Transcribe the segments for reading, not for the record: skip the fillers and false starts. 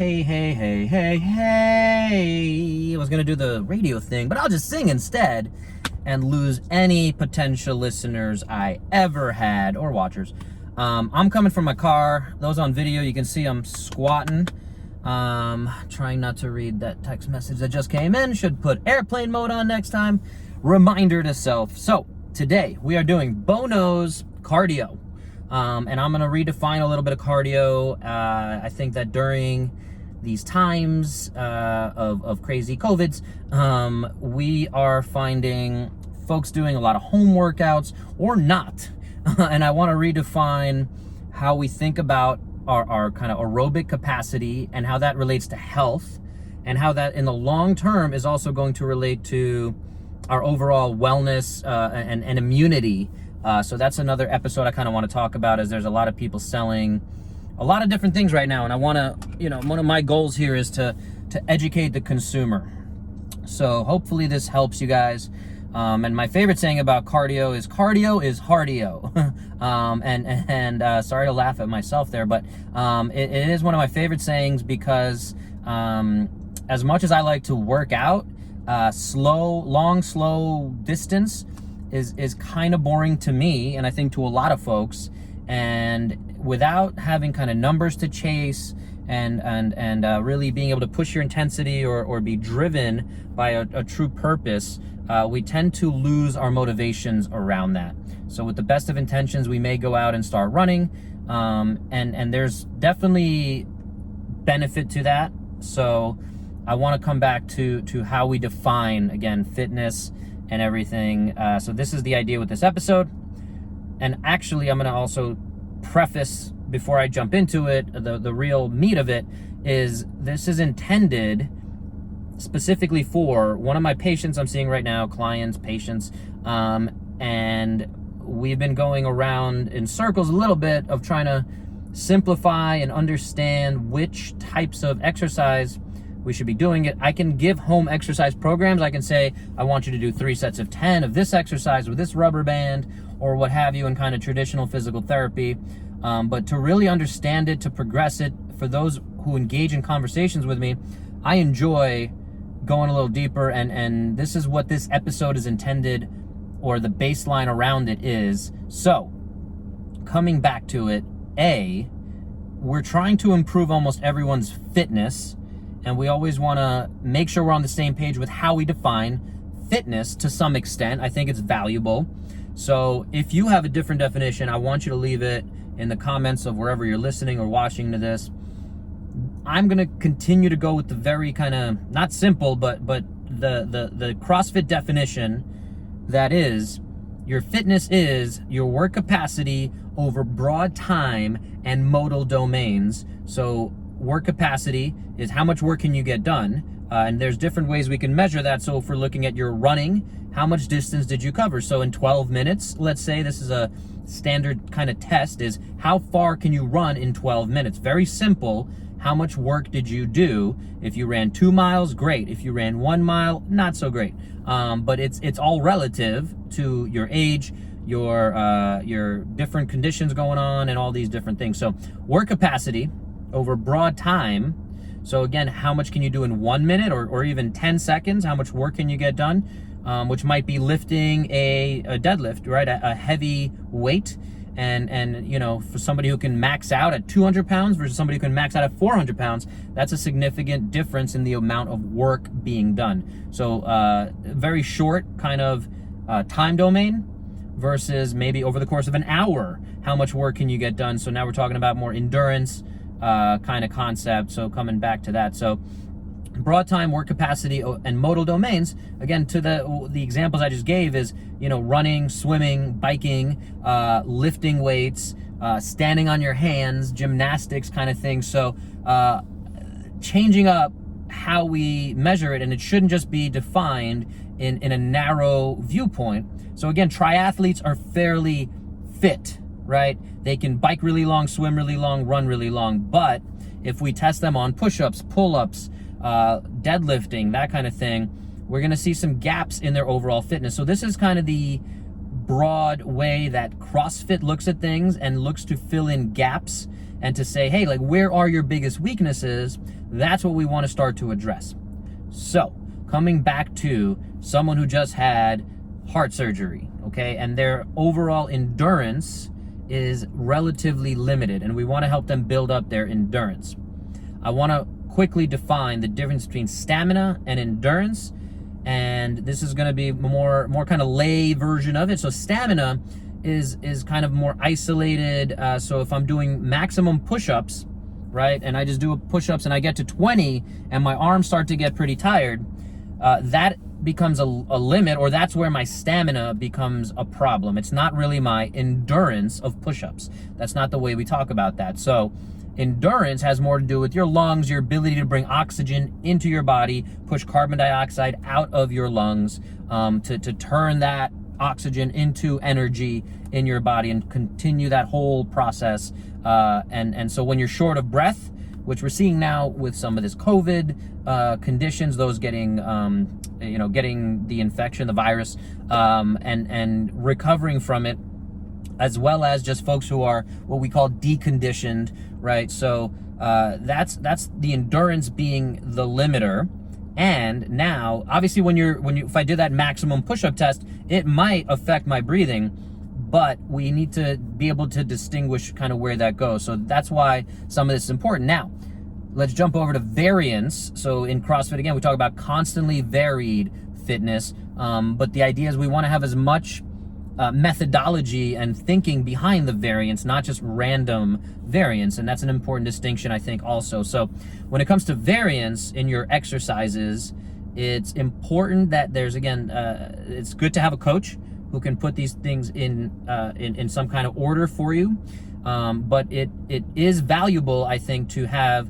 Hey. I was gonna do the radio thing, but I'll just sing instead and lose any potential listeners I ever had or watchers. I'm coming from my car. Those on video, you can see I'm squatting. Trying not to read that text message that just came in. Should put airplane mode on next time. Reminder to self. So today we are doing Bono's cardio. And I'm going to redefine a little bit of cardio. I think that during these times of crazy COVIDs, we are finding folks doing a lot of home workouts or not. And I want to redefine how we think about our kind of aerobic capacity and how that relates to health, and how that in the long term is also going to relate to our overall wellness and immunity. So that's another episode I kind of want to talk about, as there's a lot of people selling a lot of different things right now. And I want to, one of my goals here is to educate the consumer. So hopefully this helps you guys. And my favorite saying about cardio is hardio. And sorry to laugh at myself there, but it is one of my favorite sayings because as much as I like to work out, slow distance is kind of boring to me, and I think to a lot of folks. And without having kind of numbers to chase and really being able to push your intensity or be driven by a true purpose, we tend to lose our motivations around that. So with the best of intentions, we may go out and start running, and there's definitely benefit to that. So I want to come back to how we define, again, fitness and everything. So this is the idea with this episode. And actually, I'm going to also preface, before I jump into it, the real meat of it is this is intended specifically for one of my patients I'm seeing right now, clients, patients, and we've been going around in circles a little bit of trying to simplify and understand which types of exercise we should be doing it. I can give home exercise programs. I can say, I want you to do 3 sets of 10 of this exercise with this rubber band or what have you in kind of traditional physical therapy. But to really understand it, to progress it, for those who engage in conversations with me, I enjoy going a little deeper. And this is what this episode is intended, or the baseline around it is. So coming back to it, we're trying to improve almost everyone's fitness. And we always want to make sure we're on the same page with how we define fitness to some extent. I think it's valuable. So if you have a different definition, I want you to leave it in the comments of wherever you're listening or watching to this. I'm going to continue to go with the very kind of, not simple, but the CrossFit definition, that is, your fitness is your work capacity over broad time and modal domains. So work capacity is how much work can you get done, and there's different ways we can measure that. So if we're looking at your running, how much distance did you cover? So in 12 minutes, let's say, this is a standard kind of test, is how far can you run in 12 minutes? Very simple. How much work did you do? If you ran 2 miles, great. If you ran 1 mile, not so great. But it's all relative to your age, your different conditions going on, and all these different things. So work capacity over broad time. So again, how much can you do in 1 minute or even 10 seconds? How much work can you get done? Which might be lifting a deadlift, right? A heavy weight. And for somebody who can max out at 200 pounds versus somebody who can max out at 400 pounds, that's a significant difference in the amount of work being done. So very short kind of time domain versus maybe over the course of an hour, how much work can you get done? So now we're talking about more endurance kind of concept. So coming back to that. So broad time, work capacity, and modal domains, again, to the examples I just gave is, running, swimming, biking, lifting weights, standing on your hands, gymnastics kind of thing. So changing up how we measure it, and it shouldn't just be defined in a narrow viewpoint. So again, triathletes are fairly fit, right? They can bike really long, swim really long, run really long. But if we test them on push-ups, pull-ups, deadlifting, that kind of thing, we're going to see some gaps in their overall fitness. So this is kind of the broad way that CrossFit looks at things and looks to fill in gaps and to say, hey, like, where are your biggest weaknesses? That's what we want to start to address. So coming back to someone who just had heart surgery, okay, and their overall endurance is relatively limited, and we want to help them build up their endurance. I want to quickly define the difference between stamina and endurance, and this is going to be more kind of lay version of it. So stamina is kind of more isolated. So if I'm doing maximum push-ups, right, and I just do push-ups and I get to 20 and my arms start to get pretty tired, that becomes a limit, or that's where my stamina becomes a problem. It's not really my endurance of push-ups. That's not the way we talk about that. So endurance has more to do with your lungs, your ability to bring oxygen into your body, push carbon dioxide out of your lungs, to turn that oxygen into energy in your body and continue that whole process. And so when you're short of breath, which we're seeing now with some of this COVID conditions, those getting, getting the infection, the virus, and recovering from it, as well as just folks who are what we call deconditioned, right? So that's the endurance being the limiter. And now, obviously, if I do that maximum push-up test, it might affect my breathing, but we need to be able to distinguish kind of where that goes. So that's why some of this is important. Now, let's jump over to variance. So in CrossFit, again, we talk about constantly varied fitness, but the idea is we want to have as much methodology and thinking behind the variance, not just random variance. And that's an important distinction, I think, also. So when it comes to variance in your exercises, it's important that there's, again, it's good to have a coach who can put these things in some kind of order for you. But it is valuable, I think, to have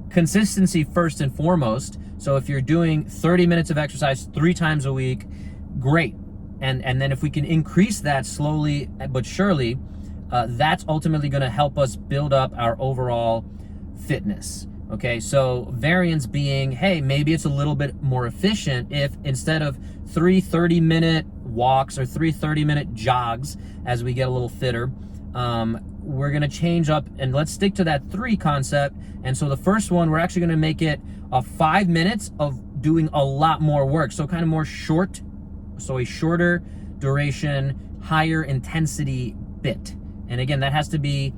consistency first and foremost. So if you're doing 30 minutes of exercise 3 times a week, great. And then if we can increase that slowly but surely, that's ultimately going to help us build up our overall fitness. Okay, so variance being, hey, maybe it's a little bit more efficient if instead of 3 30-minute walks or 3 30-minute jogs as we get a little fitter, we're going to change up and let's stick to that 3 concept. And so the first one, we're actually going to make it 5 minutes of doing a lot more work. So kind of more short. So a shorter duration, higher intensity bit. And again, that has to be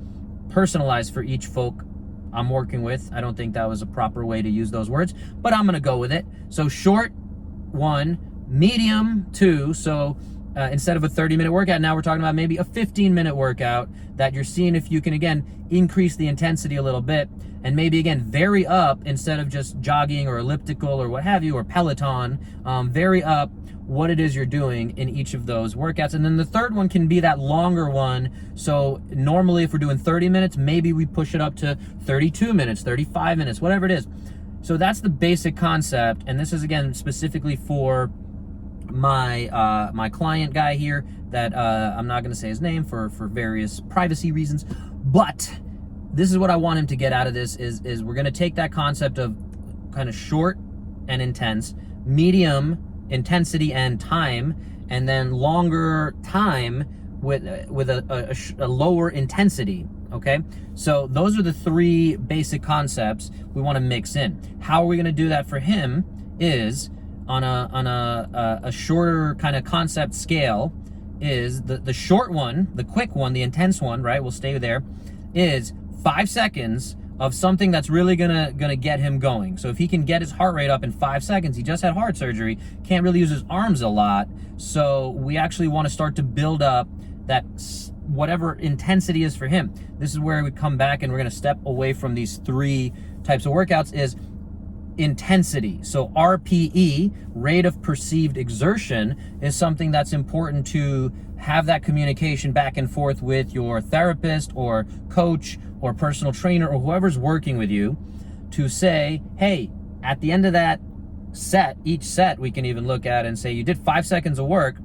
personalized for each folk I'm working with. I don't think that was a proper way to use those words, but I'm going to go with it. So short 1, medium 2. So instead of a 30-minute workout, now we're talking about maybe a 15-minute workout that you're seeing if you can, again, increase the intensity a little bit and maybe, again, vary up instead of just jogging or elliptical or what have you, or Peloton, vary up what it is you're doing in each of those workouts. And then the third one can be that longer one. So normally if we're doing 30 minutes, maybe we push it up to 32 minutes, 35 minutes, whatever it is. So that's the basic concept. And this is, again, specifically for my my client guy here that I'm not going to say his name for various privacy reasons. But this is what I want him to get out of this is we're going to take that concept of kind of short and intense, medium intensity and time, and then longer time with a lower intensity. Okay, so those are the 3 basic concepts we want to mix in. How are we going to do that for him is on a shorter kind of concept scale. Is the short one, the quick one, the intense one, right? We'll stay there. Is 5 seconds of something that's really gonna get him going. So if he can get his heart rate up in 5 seconds, he just had heart surgery, can't really use his arms a lot. So we actually want to start to build up that whatever intensity is for him. This is where we come back and we're gonna step away from these 3 types of workouts is intensity. So RPE, rate of perceived exertion, is something that's important to have that communication back and forth with your therapist or coach or personal trainer or whoever's working with you to say, hey, at the end of that set, each set we can even look at and say you did 5 seconds of work.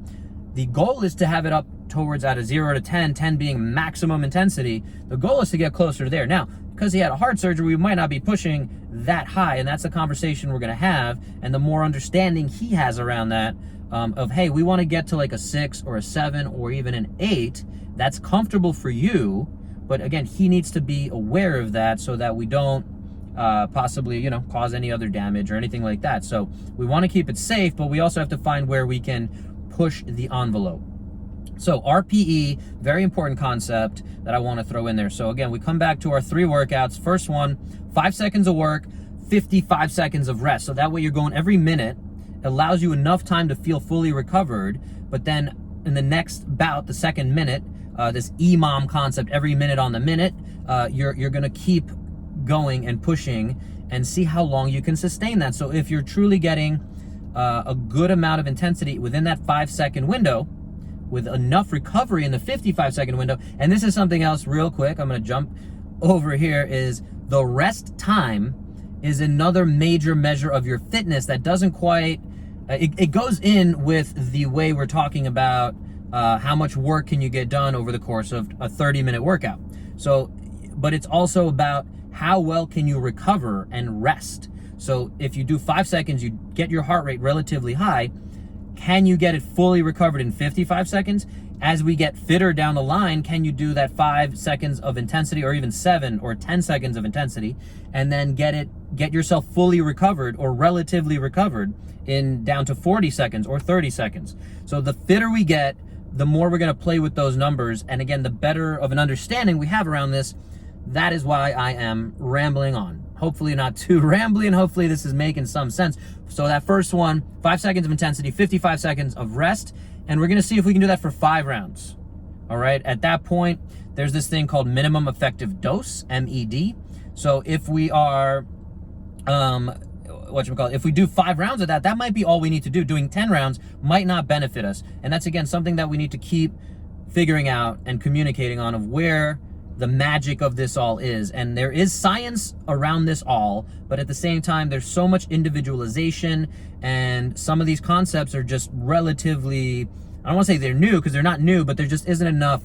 The goal is to have it up towards out of 0 to 10, 10 being maximum intensity. The goal is to get closer to there. Now, because he had a heart surgery, we might not be pushing that high, and that's a conversation we're going to have. And the more understanding he has around that, of, hey, we want to get to like a 6 or a 7 or even an 8, that's comfortable for you. But again, he needs to be aware of that so that we don't possibly, you know, cause any other damage or anything like that. So we want to keep it safe, but we also have to find where we can push the envelope. So RPE, very important concept that I want to throw in there. So again, we come back to our 3 workouts. First one, 5 seconds of work, 55 seconds of rest. So that way you're going every minute. It allows you enough time to feel fully recovered. But then in the next bout, the second minute, this EMOM concept, every minute on the minute, you're going to keep going and pushing and see how long you can sustain that. So if you're truly getting a good amount of intensity within that 5-second window, with enough recovery in the 55-second window, and this is something else real quick, I'm going to jump over here, is the rest time is another major measure of your fitness that doesn't quite, it goes in with the way we're talking about how much work can you get done over the course of a 30-minute workout. So, but it's also about how well can you recover and rest. So if you do 5 seconds, you get your heart rate relatively high. Can you get it fully recovered in 55 seconds? As we get fitter down the line, can you do that 5 seconds of intensity, or even 7 or 10 seconds of intensity, and then get yourself fully recovered or relatively recovered in down to 40 seconds or 30 seconds. So the fitter we get, the more we're going to play with those numbers. And again, the better of an understanding we have around this. That is why I am rambling on. Hopefully not too rambly, and hopefully this is making some sense. So that first one, 5 seconds of intensity, 55 seconds of rest, and we're gonna see if we can do that for 5 rounds. All right, at that point, there's this thing called minimum effective dose, MED. So if we are, if we do 5 rounds of that, that might be all we need to do. Doing 10 rounds might not benefit us. And that's, again, something that we need to keep figuring out and communicating on, of where the magic of this all is. And there is science around this all, but at the same time, there's so much individualization, and some of these concepts are just relatively, I don't want to say they're new, because they're not new, but there just isn't enough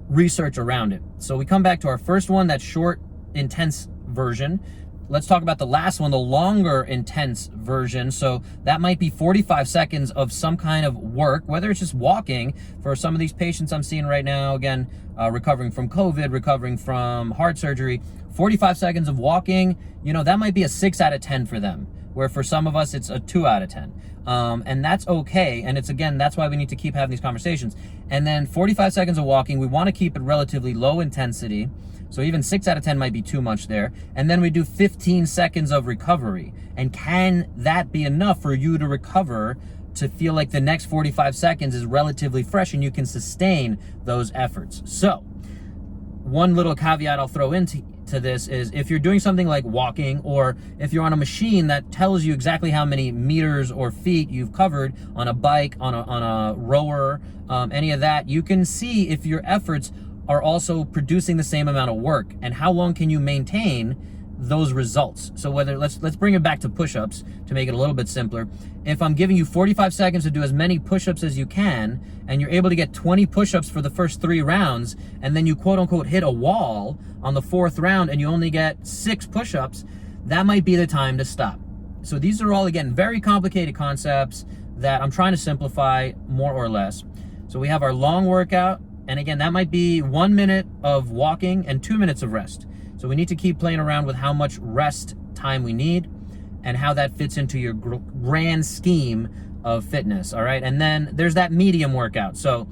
research around it. So we come back to our first one, that short, intense version. Let's talk about the last one, the longer, intense version. So that might be 45 seconds of some kind of work, whether it's just walking. For some of these patients I'm seeing right now, again, recovering from COVID, recovering from heart surgery, 45 seconds of walking, you know, that might be a 6 out of 10 for them, where for some of us it's a 2 out of 10. And that's okay. And it's, again, that's why we need to keep having these conversations. And then 45 seconds of walking, we want to keep it relatively low intensity. So even 6 out of 10 might be too much there. And then we do 15 seconds of recovery. And can that be enough for you to recover, to feel like the next 45 seconds is relatively fresh and you can sustain those efforts? So one little caveat I'll throw into this is, if you're doing something like walking, or if you're on a machine that tells you exactly how many meters or feet you've covered on a bike, on a rower, any of that, you can see if your efforts are also producing the same amount of work, and how long can you maintain those results. So whether, let's bring it back to push-ups to make it a little bit simpler. If I'm giving you 45 seconds to do as many push-ups as you can, and you're able to get 20 push-ups for the first 3 rounds, and then you quote unquote hit a wall on the 4th round and you only get 6 push-ups, that might be the time to stop. So these are all, again, very complicated concepts that I'm trying to simplify more or less. So we have our long workout, and again, that might be 1 minute of walking and 2 minutes of rest. So we need to keep playing around with how much rest time we need and how that fits into your grand scheme of fitness, all right? And then there's that medium workout. So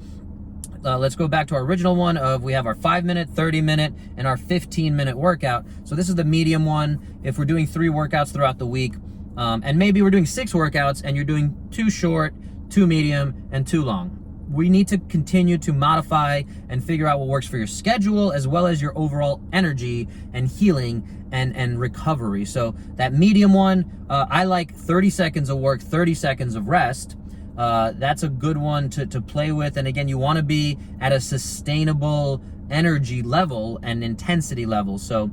let's go back to our original one of, we have our 5-minute, 30-minute, and our 15-minute workout. So this is the medium one. If we're doing 3 workouts throughout the week, and maybe we're doing 6 workouts and you're doing 2 short, 2 medium, and 2 long. We need to continue to modify and figure out what works for your schedule, as well as your overall energy and healing and recovery. So that medium one, I like 30 seconds of work, 30 seconds of rest. That's a good one to play with. And again, you want to be at a sustainable energy level and intensity level. So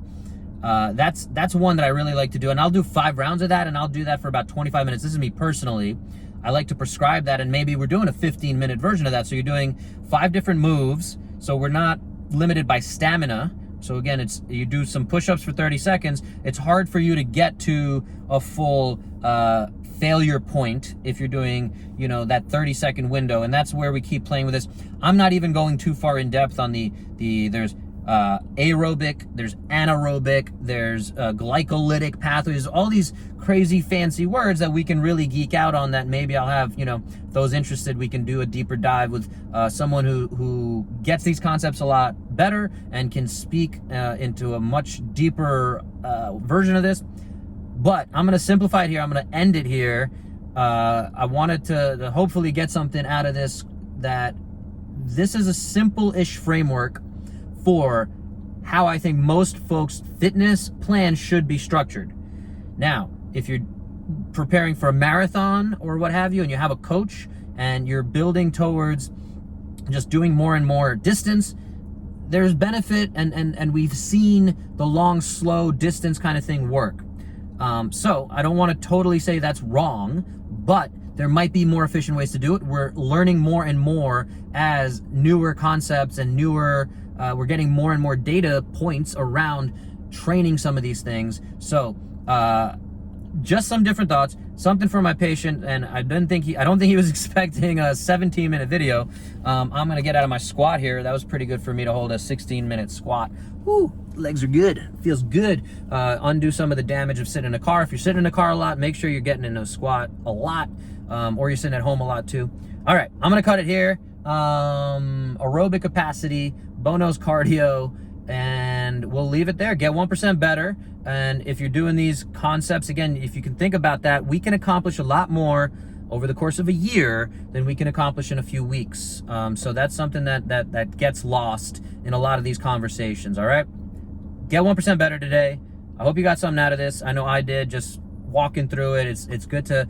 that's one that I really like to do. And I'll do 5 rounds of that, and I'll do that for about 25 minutes. This is me personally. I like to prescribe that, and maybe we're doing a 15-minute version of that. So you're doing 5 different moves. So we're not limited by stamina. So again, it's, you do some push-ups for 30 seconds. It's hard for you to get to a full failure point if you're doing, you know, that 30-second window. And that's where we keep playing with this. I'm not even going too far in depth on there's aerobic, there's anaerobic, there's glycolytic pathways, all these crazy fancy words that we can really geek out on, that maybe I'll have, those interested, we can do a deeper dive with someone who gets these concepts a lot better and can speak into a much deeper version of this. But I'm going to simplify it here. I'm going to end it here. I wanted to hopefully get something out of this, that this is a simple-ish framework for how I think most folks' fitness plans should be structured. Now, if you're preparing for a marathon or what have you, and you have a coach and you're building towards just doing more and more distance, there's benefit, and we've seen the long, slow distance kind of thing work. So I don't want to totally say that's wrong, but there might be more efficient ways to do it. We're learning more and more as newer concepts and we're getting more and more data points around training some of these things. So just some different thoughts, something for my patient, and I don't think he was expecting a 17-minute video. I'm gonna get out of my squat here. That was pretty good for me to hold a 16-minute squat. Woo, legs are good, feels good. Undo some of the damage of sitting in a car. If you're sitting in a car a lot, make sure you're getting in a squat a lot, or you're sitting at home a lot too. All right, I'm gonna cut it here. Aerobic capacity, Bono's cardio, and we'll leave it there. Get 1% better. And if you're doing these concepts, again, if you can think about that, we can accomplish a lot more over the course of a year than we can accomplish in a few weeks. So that's something that gets lost in a lot of these conversations. All right, get 1% better today. I hope you got something out of this. I know I did, just walking through it. It's good to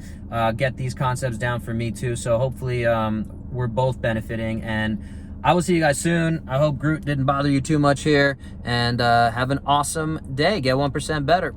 get these concepts down for me too. So hopefully we're both benefiting, and I will see you guys soon. I hope Groot didn't bother you too much here, and have an awesome day. Get 1% better.